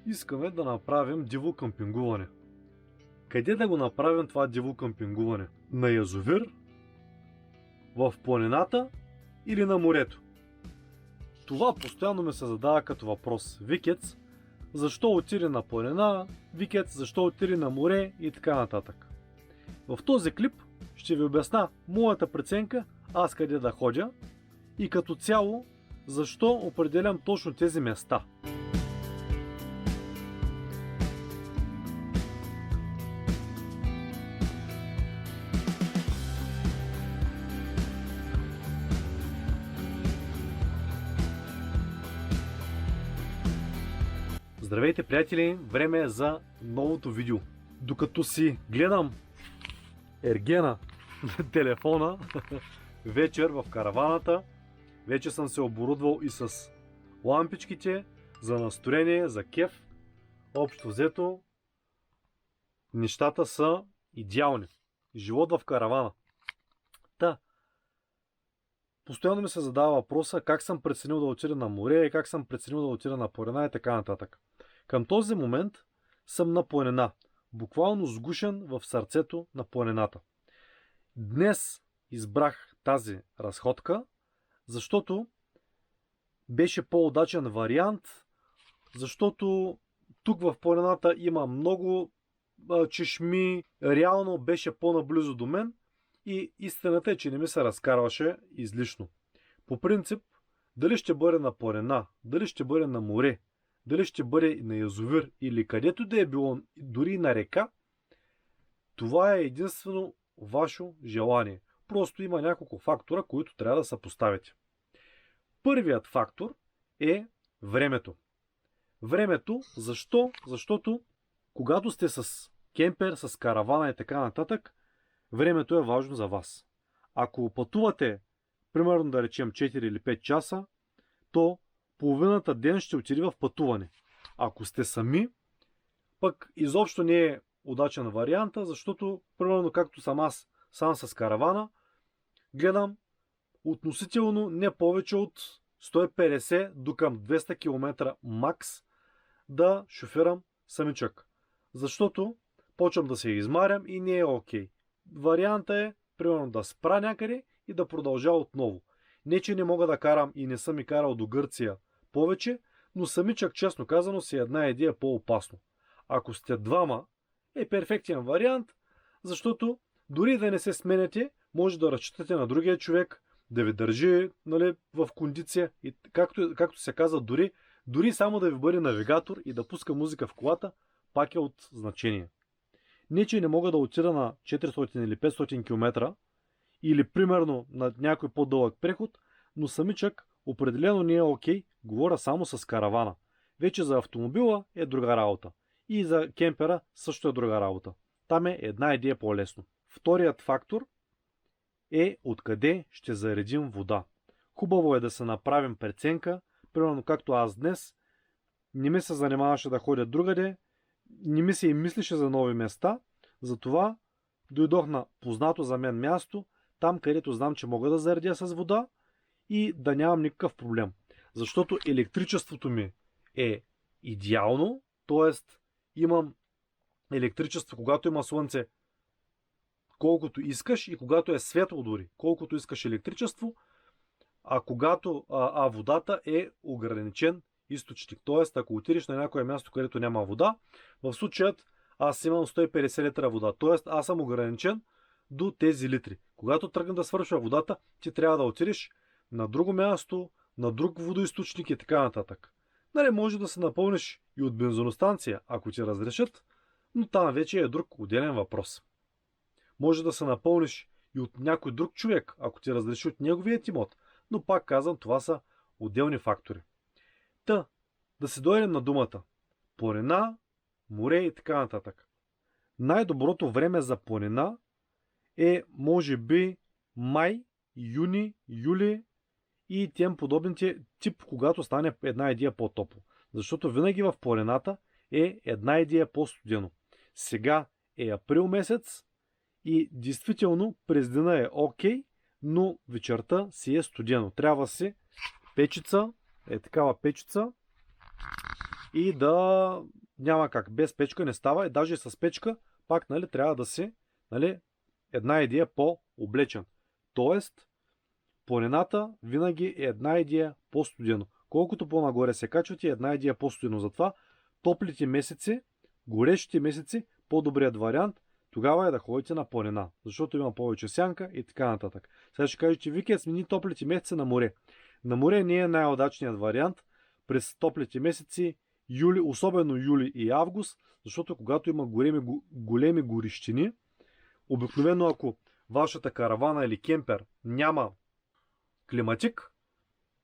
Искаме да направим диво къмпингуване. Къде да го направим това диво къмпингуване? На язовир? В планината или на морето? Това постоянно ми се задава като въпрос. Викец, защо отиде на планина? Викец, защо отиде на море? И така нататък. В този клип ще ви обясна моята преценка, аз къде да ходя и като цяло защо определям точно тези места. Здравейте, приятели! Време е за новото видео. Докато си гледам ергена на телефона вечер в караваната, вече съм се оборудвал и с лампичките за настроение, за кеф. Общо взето, нещата са идеални. Живот в каравана. Постоянно ми се задава въпроса как съм преценил да отида на море и как съм преценил да отида на планина и така нататък. Към този момент съм на планина, буквално сгушен в сърцето на планината. Днес избрах тази разходка, защото беше по-удачен вариант, защото тук в планината има много чешми, реално беше по-наблизо до мен и истината е, че не ми се разкарваше излишно. По принцип, дали ще бъде на планина, дали ще бъде на море, дали ще бъде на язовир или където да е било, дори на река, това е единствено ваше желание. Просто има няколко фактора, които трябва да съпоставите. Първият фактор е времето. Времето, защо? Защото когато сте с кемпер, с каравана и така нататък, времето е важно за вас. Ако пътувате, примерно да речем 4 или 5 часа, то половината ден ще отиде в пътуване. Ако сте сами, пък изобщо не е удачен варианта, защото, примерно както съм аз, сам с каравана, гледам относително не повече от 150 до към 200 км макс да шофирам самичък. Защото почвам да се измарям и не е окей. Варианта е, примерно, да спра някъде и да продължа отново. Не, че не мога да карам и не съм и карал до Гърция повече, но самичък, честно казано, си една идея по-опасно. Ако сте двама, е перфектен вариант, защото дори да не се сменяте, може да разчитате на другия човек, да ви държи, нали, в кондиция и както се казва, дори само да ви бъде навигатор и да пуска музика в колата, пак е от значение. Не, че не мога да отида на 400 или 500 км или примерно на някой по-дълъг преход, но самичък определено не е окей, говоря само с каравана. Вече за автомобила е друга работа. И за кемпера също е друга работа. Там е една идея по-лесно. Вторият фактор е откъде ще заредим вода. Хубаво е да се направим преценка, примерно както аз днес, не ми се занимаваше да ходя другаде, не ми се и мислеше за нови места, затова дойдох на познато за мен място, там където знам, че мога да заредя с вода и да нямам никакъв проблем. Защото електричеството ми е идеално, т.е. имам електричество, когато има слънце, колкото искаш, и когато е светло дори, колкото искаш електричество, а водата е ограничен източник. Т.е. ако отидеш на някое място, където няма вода, в случаят аз имам 150 литра вода. Т.е. аз съм ограничен до тези литри. Когато тръгне да свършва водата, ти трябва да отидеш на друго място, на друг водоизточник и така нататък. Нали, може да се напълниш и от бензиностанция, ако ти разрешат, но там вече е друг отделен въпрос. Може да се напълниш и от някой друг човек, ако ти разреши от неговият имот, но пак казвам, това са отделни фактори. Да се дойдем на думата. Планина, море и така нататък. Най-доброто време за планина е може би май, юни, юли и тем подобните тип, когато стане една идея по-топло. Защото винаги в планината е една идея по-студено. Сега е април месец и действително през дена е окей, но вечерта си е студено. Трябва си печица, такава печица, и да няма как. Без печка не става и даже с печка пак нали, трябва да си нали, една идея по-облечен. Тоест, планината винаги е една идея по-студено. Колкото по-нагоре се качвате, една идея по-студено. Затова топлите месеци, горещите месеци, по-добрият вариант тогава е да ходите на планина, защото има повече сянка и така нататък. Сега ще кажете, Вики, смени топлите месеци на море. На море не е най-удачният вариант през топлите месеци, юли, особено юли и август, защото когато има големи горищини, обикновено ако вашата каравана или кемпер няма климатик,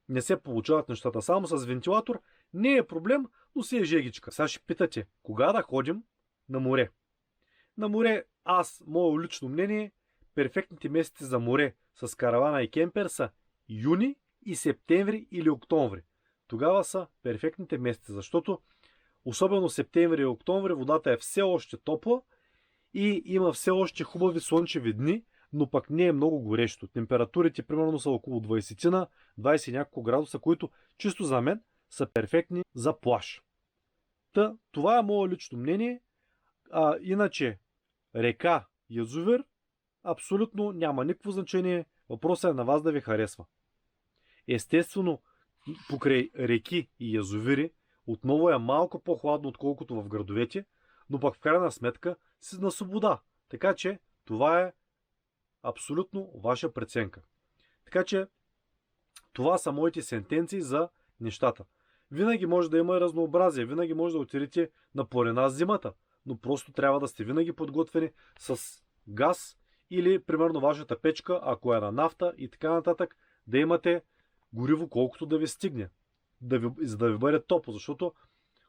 не се получават нещата. Само с вентилатор не е проблем, но си е жегичка. Сега ще питате, кога да ходим на море? На море, мое лично мнение, перфектните месеци за море с каравана и кемпер са юни и септември или октомври. Тогава са перфектните месеци, защото особено септември и октомври водата е все още топла и има все още хубави слънчеви дни, но пък не е много горещо. Температурите примерно са около 20 няколко градуса, които чисто за мен са перфектни за плаж. Това е мое лично мнение. Иначе река, язовир, абсолютно няма никакво значение. Въпросът е на вас да ви харесва. Естествено, покрай реки и язовири отново е малко по-хладно, отколкото в градовете, но пък в крайна сметка си на свобода. Така че това е абсолютно ваша преценка. Така че това са моите сентенции за нещата. Винаги може да има разнообразие, винаги може да отидете на планина зимата, но просто трябва да сте винаги подготвени с газ или примерно вашата печка, ако е на нафта и така нататък, да имате гориво колкото да ви стигне, за да ви бъде топло, защото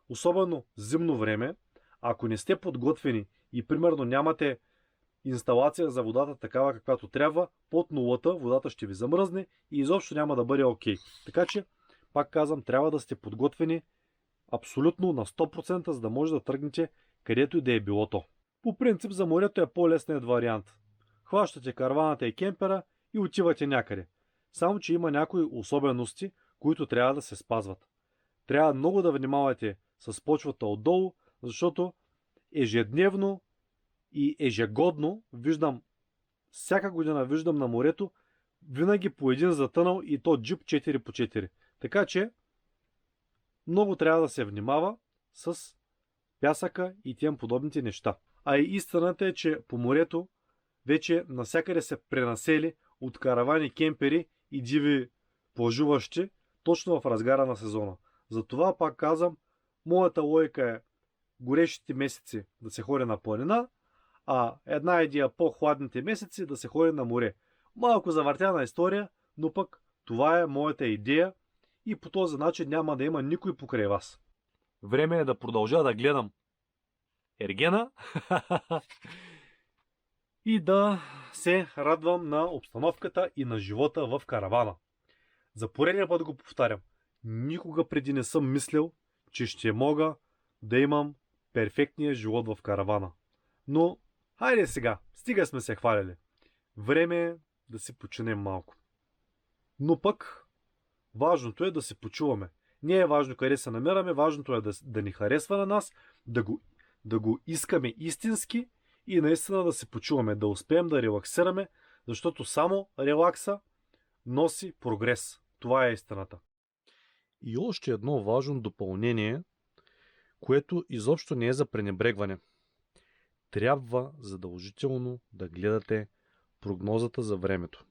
особено зимно време, ако не сте подготвени и примерно нямате инсталация за водата такава каквато трябва, под нулата водата ще ви замръзне и изобщо няма да бъде окей. Така че, пак казвам, трябва да сте подготвени абсолютно на 100%, за да може да тръгнете където и да е било то. По принцип за морето е по-лесният вариант. Хващате караваната и кемпера и отивате някъде. Само че има някои особености, които трябва да се спазват. Трябва много да внимавате с почвата отдолу, защото ежедневно и ежегодно всяка година виждам на морето винаги по един затънал и то джип 4x4. Така че много трябва да се внимава с пясъка и тем подобните неща. А и истината е, че по морето вече навсякъде се пренасели от каравани, кемпери и диви плажуващи точно в разгара на сезона. Затова пак казвам, моята логика е горещите месеци да се ходи на планина, а една идея по-хладните месеци да се ходи на море. Малко завъртяна история, но пък това е моята идея и по този начин няма да има никой покрай вас. Време е да продължа да гледам Ергена и да се радвам на обстановката и на живота в каравана. За поредния път го повтарям. Никога преди не съм мислил, че ще мога да имам перфектния живот в каравана. Но, хайде сега, стига сме се хвалили. Време е да си починем малко. Но пък, важното е да се почуваме. Не е важно къде се намираме, важното е да ни харесва на нас, да го искаме истински и наистина да се почуваме, да успеем да релаксираме, защото само релакса носи прогрес. Това е истината. И още едно важно допълнение, което изобщо не е за пренебрегване. Трябва задължително да гледате прогнозата за времето.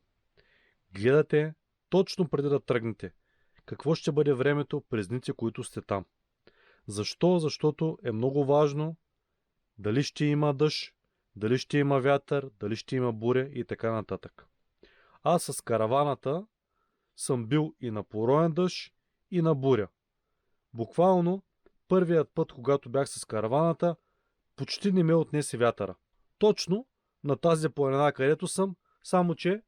Гледате точно преди да тръгнете какво ще бъде времето през дните, които сте там. Защо? Защото е много важно дали ще има дъжд, дали ще има вятър, дали ще има буря и така нататък. Аз с караваната съм бил и на пороен дъжд, и на буря. Буквално първият път, когато бях с караваната, почти не ме отнесе вятъра. Точно на тази планина, където съм, само че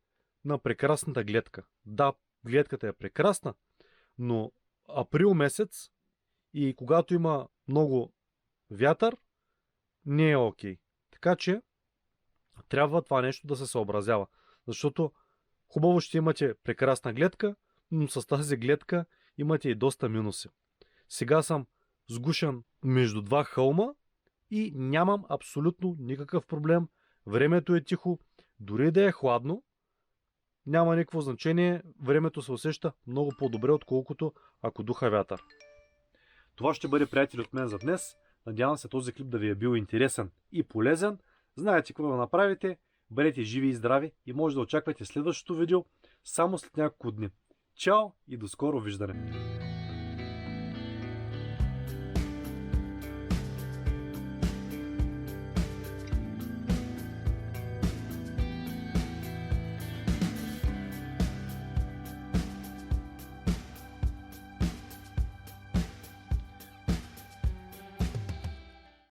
на прекрасната гледка. Да, гледката е прекрасна, но април месец и когато има много вятър, не е окей. Така че трябва това нещо да се съобразява. Защото хубаво ще имате прекрасна гледка, но с тази гледка имате и доста минуси. Сега съм сгушен между два хълма и нямам абсолютно никакъв проблем. Времето е тихо, дори да е хладно, няма никакво значение, времето се усеща много по-добре, отколкото ако духа вятър. Това ще бъде, приятели, от мен за днес. Надявам се този клип да ви е бил интересен и полезен. Знаете какво да направите, бъдете живи и здрави и може да очаквате следващото видео само след няколко дни. Чао и до скоро виждане!